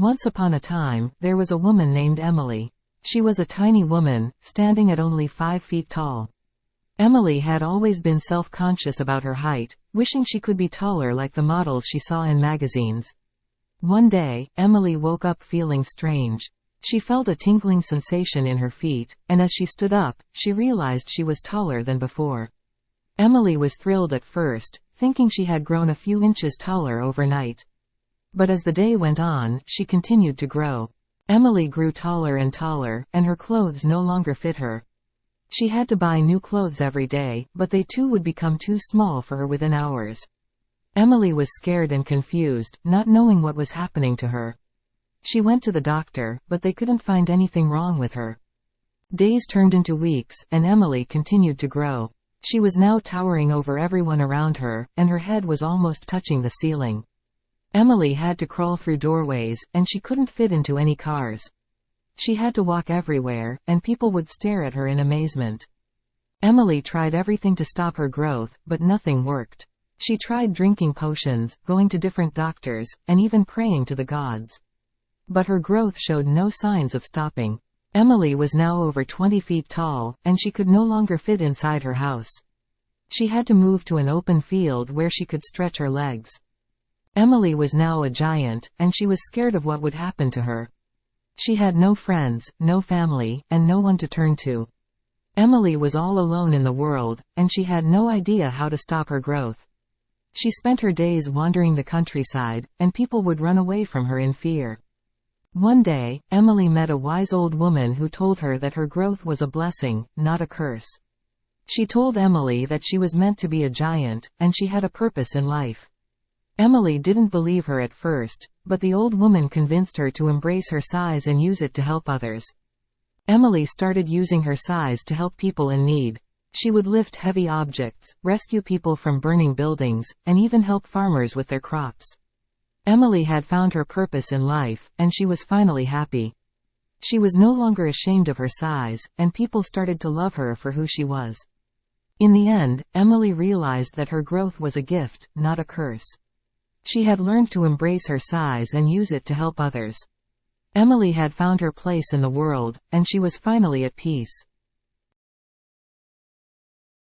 Once upon a time, there was a woman named Emily. She was a tiny woman, standing at only 5 feet tall. Emily had always been self-conscious about her height, wishing she could be taller like the models she saw in magazines. One day, Emily woke up feeling strange. She felt a tingling sensation in her feet, and as she stood up, she realized she was taller than before. Emily was thrilled at first, thinking she had grown a few inches taller overnight. But as the day went on, she continued to grow. Emily grew taller and taller, and her clothes no longer fit her. She had to buy new clothes every day, but they too would become too small for her within hours. Emily was scared and confused, not knowing what was happening to her. She went to the doctor, but they couldn't find anything wrong with her. Days turned into weeks, and Emily continued to grow. She was now towering over everyone around her, and her head was almost touching the ceiling. Emily had to crawl through doorways, and she couldn't fit into any cars. She had to walk everywhere, and people would stare at her in amazement. Emily tried everything to stop her growth, but nothing worked. She tried drinking potions, going to different doctors, and even praying to the gods. But her growth showed no signs of stopping. Emily was now over 20 feet tall, and she could no longer fit inside her house. She had to move to an open field where she could stretch her legs. Emily was now a giant, and she was scared of what would happen to her. She had no friends, no family, and no one to turn to. Emily was all alone in the world, and she had no idea how to stop her growth. She spent her days wandering the countryside, and people would run away from her in fear. One day, Emily met a wise old woman who told her that her growth was a blessing, not a curse. She told Emily that she was meant to be a giant, and she had a purpose in life. Emily didn't believe her at first, but the old woman convinced her to embrace her size and use it to help others. Emily started using her size to help people in need. She would lift heavy objects, rescue people from burning buildings, and even help farmers with their crops. Emily had found her purpose in life, and she was finally happy. She was no longer ashamed of her size, and people started to love her for who she was. In the end, Emily realized that her growth was a gift, not a curse. She had learned to embrace her size and use it to help others. Emily had found her place in the world, and she was finally at peace.